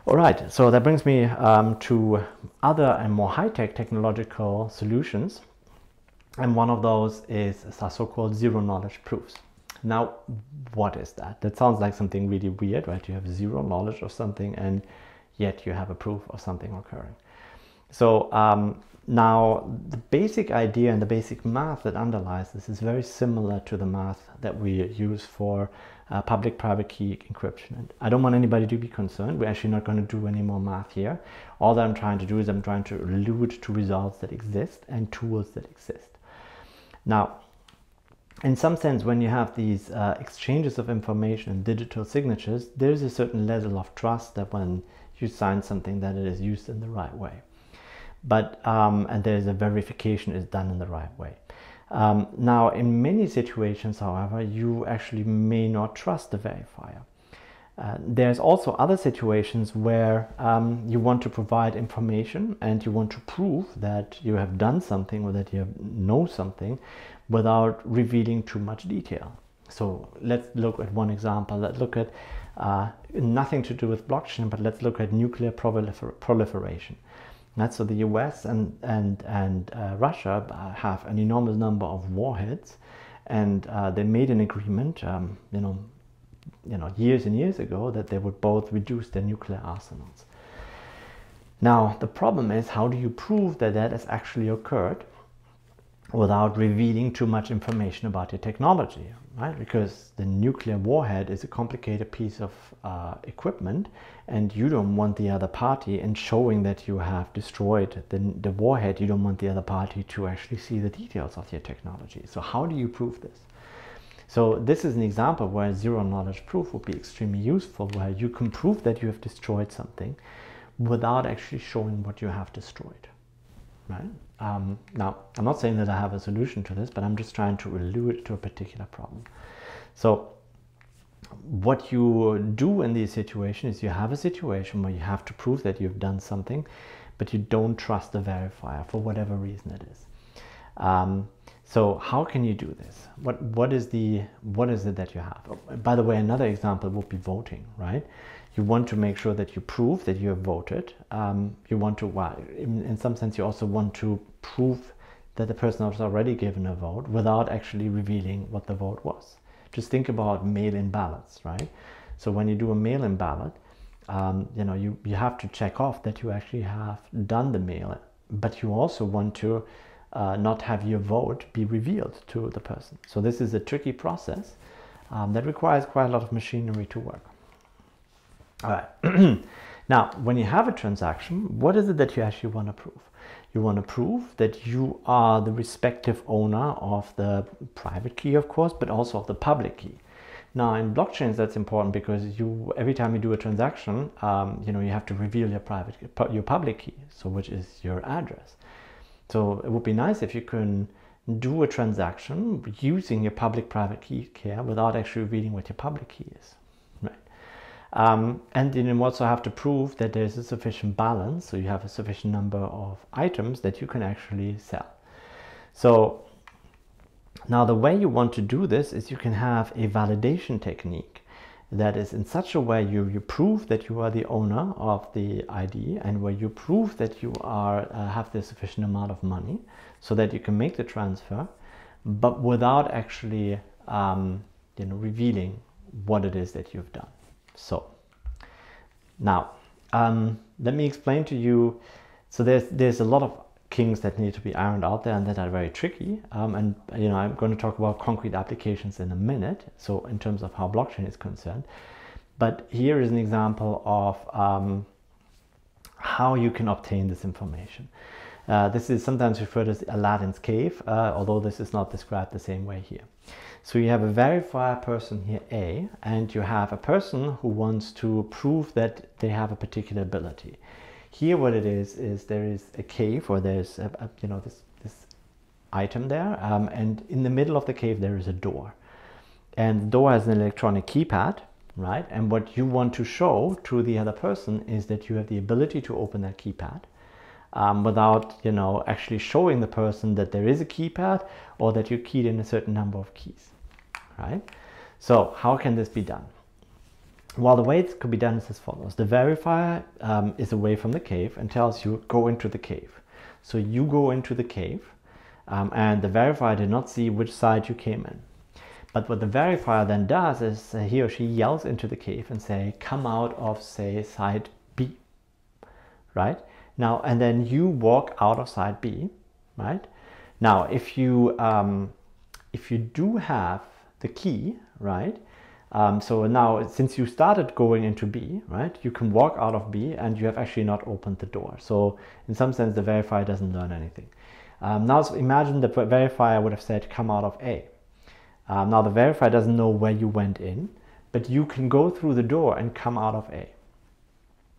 All right, so that brings me to other and more high-tech technological solutions. And one of those is so-called zero-knowledge proofs. Now, what is that? That sounds like something really weird, right? You have zero knowledge of something and yet you have a proof of something occurring. So now the basic idea and the basic math that underlies this is very similar to the math that we use for public-private key encryption. And I don't want anybody to be concerned. We're actually not going to do any more math here. All that I'm trying to do is I'm trying to allude to results that exist and tools that exist. Now, in some sense, when you have these exchanges of information and digital signatures, there's a certain level of trust that when you sign something that it is used in the right way. But and there's a verification is done in the right way. Now, in many situations, however, you actually may not trust the verifier. There's also other situations where you want to provide information and you want to prove that you have done something or that you know something without revealing too much detail. So let's look at one example. Let's look at nothing to do with blockchain, but let's look at nuclear proliferation. So the US and Russia have an enormous number of warheads, and they made an agreement, years and years ago, that they would both reduce their nuclear arsenals. Now, the problem is, how do you prove that that has actually occurred without revealing too much information about your technology, right? Because the nuclear warhead is a complicated piece of equipment, and you don't want the other party, in showing that you have destroyed the warhead, you don't want the other party to actually see the details of your technology. So how do you prove this? So this is an example where zero-knowledge proof would be extremely useful, where you can prove that you have destroyed something without actually showing what you have destroyed, right? Now, I'm not saying that I have a solution to this, but I'm just trying to allude to a particular problem. So what you do in these situations is you have a situation where you have to prove that you've done something, but you don't trust the verifier for whatever reason it is. So how can you do this? What is it that you have? Oh, by the way, another example would be voting, right? You want to make sure that you prove that you have voted. You want to, well, in some sense, you also want to prove that the person has already given a vote without actually revealing what the vote was. Just think about mail-in ballots, right? So when you do a mail-in ballot, you have to check off that you actually have done the mail, but you also want to not have your vote be revealed to the person. So this is a tricky process that requires quite a lot of machinery to work. All right. Now, when you have a transaction, what is it that you actually want to prove? You want to prove that you are the respective owner of the private key, of course, but also of the public key. Now, in blockchains, that's important because every time you do a transaction, you have to reveal your public key, so which is your address. So it would be nice if you can do a transaction using your public-private key pair without actually revealing what your public key is, right? And then you also have to prove that there's a sufficient balance, so you have a sufficient number of items that you can actually sell. So now the way you want to do this is you can have a validation technique that is in such a way you prove that you are the owner of the ID, and where you prove that you have the sufficient amount of money so that you can make the transfer, but without actually revealing what it is that you've done. So now let me explain to you. So there's a lot of kinks that need to be ironed out there and that are very tricky, and I'm going to talk about concrete applications in a minute, so in terms of how blockchain is concerned. But here is an example of how you can obtain this information. This is sometimes referred to as Aladdin's cave, although this is not described the same way here. So you have a verifier person here, A, and you have a person who wants to prove that they have a particular ability. Here what it is there is a cave, or there's this item there, and in the middle of the cave there is a door, and the door has an electronic keypad, right? And what you want to show to the other person is that you have the ability to open that keypad without actually showing the person that there is a keypad or that you keyed in a certain number of keys, right? So how can this be done? Well, the way it could be done is as follows. The verifier is away from the cave and tells you, go into the cave. So you go into the cave, and the verifier did not see which side you came in. But what the verifier then does is he or she yells into the cave and say, come out of, say, side B, right? Now, and then you walk out of side B, right? Now, if you do have the key, right? So now, since you started going into B, right, you can walk out of B and you have actually not opened the door. So in some sense, the verifier doesn't learn anything. Now imagine the verifier would have said, come out of A. Now the verifier doesn't know where you went in, but you can go through the door and come out of A.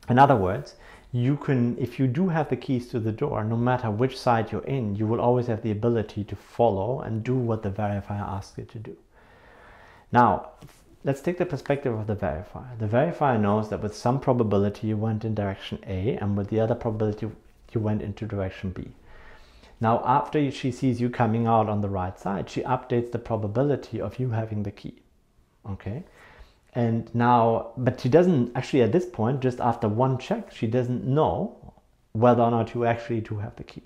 In other words, you can, if you do have the keys to the door, no matter which side you're in, you will always have the ability to follow and do what the verifier asks you to do. Now, let's take the perspective of the verifier. The verifier knows that with some probability you went in direction A, and with the other probability you went into direction B. Now, after she sees you coming out on the right side, she updates the probability of you having the key. Okay? And now, but she doesn't actually at this point, just after one check, she doesn't know whether or not you actually do have the key.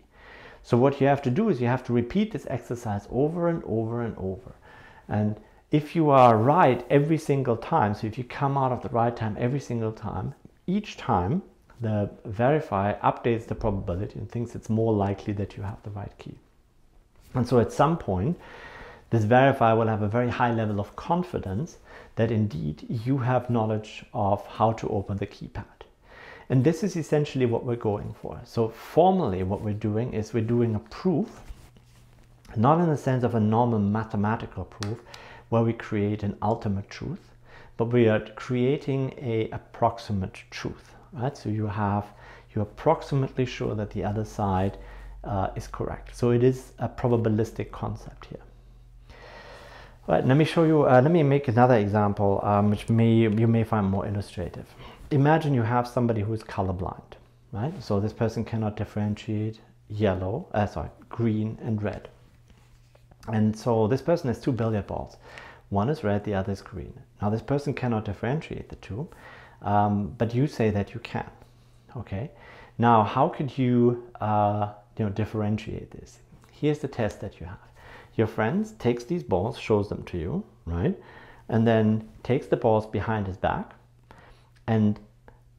So what you have to do is you have to repeat this exercise over and over and over. And if you are right every single time, so if you come out of the right time every single time, each time the verifier updates the probability and thinks it's more likely that you have the right key. And so at some point, this verifier will have a very high level of confidence that indeed you have knowledge of how to open the keypad. And this is essentially what we're going for. So formally what we're doing is we're doing a proof, not in the sense of a normal mathematical proof where we create an ultimate truth, but we are creating an approximate truth. Right? So you're approximately sure that the other side is correct. So it is a probabilistic concept here. All right, let me show you, let me make another example which you may find more illustrative. Imagine you have somebody who is colorblind, right? So this person cannot differentiate green and red. And so this person has two billiard balls. One is red, the other is green. Now this person cannot differentiate the two. But you say that you can. Okay. Now, how could you, differentiate this? Here's the test that you have. Your friend takes these balls, shows them to you, right? And then takes the balls behind his back, and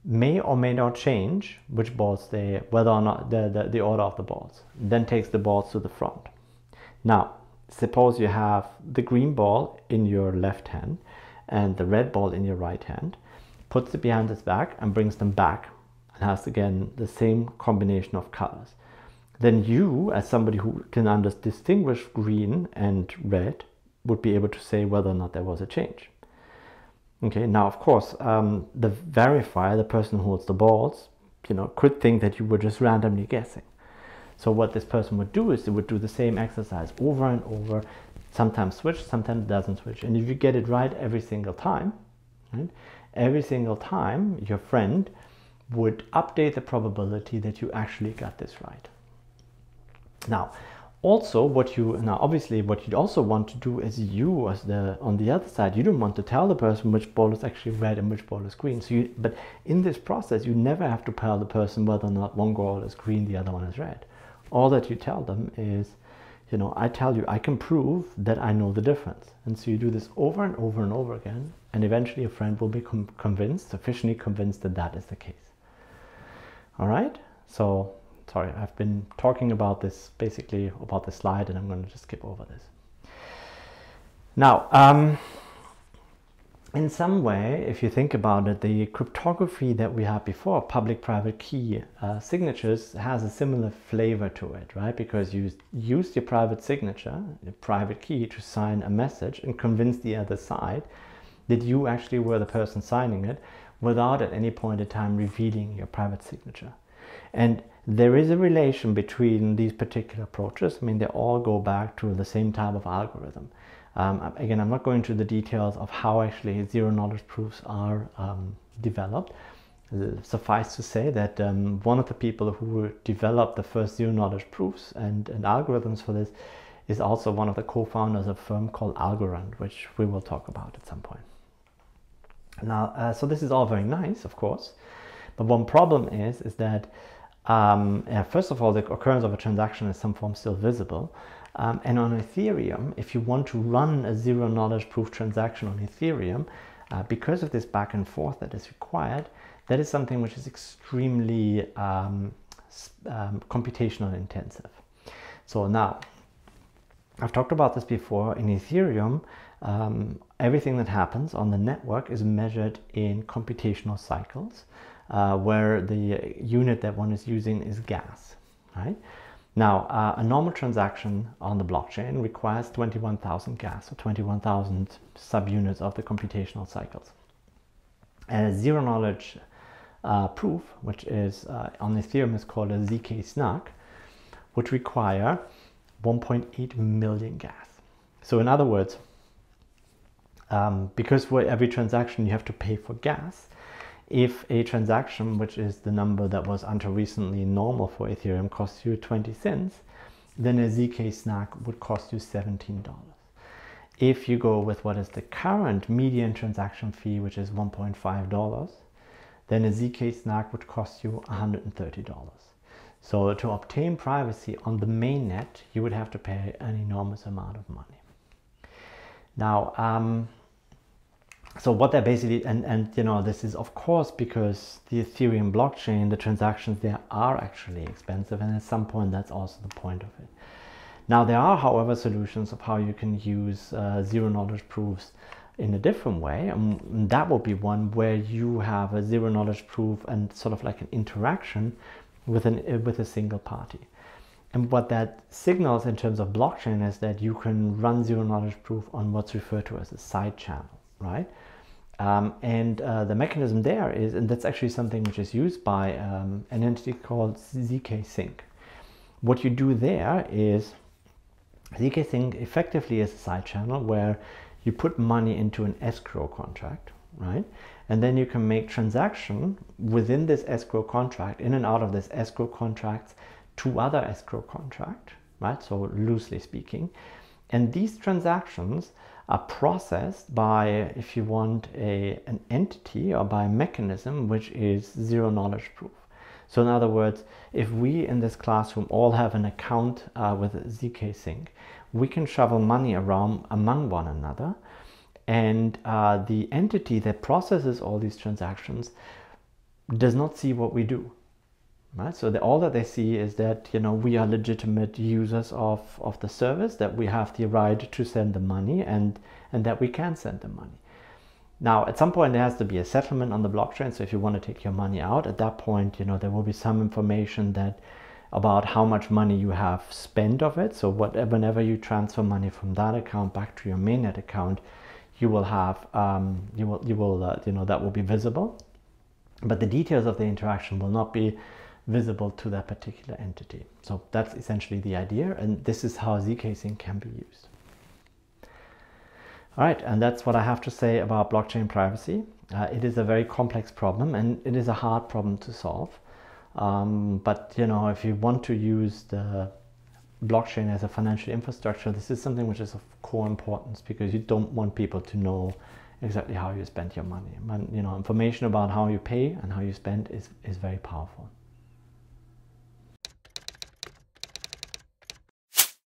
may or may not change which balls whether or not the order of the balls. Then takes the balls to the front. Now, suppose you have the green ball in your left hand and the red ball in your right hand. Puts it behind his back and brings them back and has again the same combination of colors. Then you, as somebody who can distinguish green and red, would be able to say whether or not there was a change. Okay, now of course the verifier, the person who holds the balls, could think that you were just randomly guessing. So what this person would do is they would do the same exercise over and over, sometimes switch, sometimes doesn't switch. And if you get it right every single time, right, every single time your friend would update the probability that you actually got this right. Now, also obviously what you'd also want to do is you, on the other side, you don't want to tell the person which ball is actually red and which ball is green. But in this process, you never have to tell the person whether or not one ball is green, the other one is red. All that you tell them is, I tell you, I can prove that I know the difference. And so you do this over and over and over again, and eventually your friend will become sufficiently convinced that that is the case. All right, so sorry, I've been talking about this, basically about the slide, and I'm going to just skip over this. Now, in some way, if you think about it, the cryptography that we had before, public-private key signatures, has a similar flavor to it, right? Because you use your private signature, your private key, to sign a message and convince the other side that you actually were the person signing it, without at any point in time revealing your private signature. And there is a relation between these particular approaches. I mean, they all go back to the same type of algorithm. Again, I'm not going into the details of how actually zero-knowledge proofs are developed. Suffice to say that one of the people who developed the first zero-knowledge proofs and algorithms for this is also one of the co-founders of a firm called Algorand, which we will talk about at some point. Now, so this is all very nice, of course, but one problem is that first of all, the occurrence of a transaction is some form still visible. And on Ethereum, if you want to run a zero knowledge proof transaction on Ethereum, because of this back and forth that is required, that is something which is extremely computational intensive. So now, I've talked about this before. In Ethereum, everything that happens on the network is measured in computational cycles, where the unit that one is using is gas, right? Now, a normal transaction on the blockchain requires 21,000 gas, or 21,000 subunits of the computational cycles. And a zero knowledge proof, which is on Ethereum is called a ZK SNARK, would require 1.8 million gas. So in other words, because for every transaction you have to pay for gas, if a transaction, which is the number that was until recently normal for Ethereum, costs you 20 cents, then a ZK SNARK would cost you $17. If you go with what is the current median transaction fee, which is $1.5, then a ZK SNARK would cost you $130. So to obtain privacy on the mainnet, you would have to pay an enormous amount of money. Now, so what they're basically, and you know, this is of course because the Ethereum blockchain, the transactions there are actually expensive, and at some point that's also the point of it. Now there are, however, solutions of how you can use zero knowledge proofs in a different way, and that will be one where you have a zero knowledge proof and sort of like an interaction with a single party. And what that signals in terms of blockchain is that you can run zero knowledge proof on what's referred to as a side channel, right? The mechanism there is, and that's actually something which is used by an entity called ZK Sync. What you do there is ZK Sync effectively is a side channel where you put money into an escrow contract, right? And then you can make transaction within this escrow contract, in and out of this escrow contracts, to other escrow contract, right? So loosely speaking. And these transactions are processed by, if you want, an entity or by a mechanism which is zero knowledge proof. So in other words, if we in this classroom all have an account with ZK Sync, we can shovel money around among one another, and the entity that processes all these transactions does not see what we do. Right? So all that they see is that, you know, we are legitimate users of the service, that we have the right to send the money, and that we can send the money. Now, at some point there has to be a settlement on the blockchain. So if you want to take your money out, at that point, you know, there will be some information that about how much money you have spent of it. So whenever you transfer money from that account back to your mainnet account, you will have you know, that will be visible, but the details of the interaction will not be visible to that particular entity. So that's essentially the idea, and this is how ZK Sync can be used. All right, and that's what I have to say about blockchain privacy. It is a very complex problem, and it is a hard problem to solve. But you know, if you want to use the blockchain as a financial infrastructure, this is something which is of core importance, because you don't want people to know exactly how you spend your money. You know, information about how you pay and how you spend is very powerful.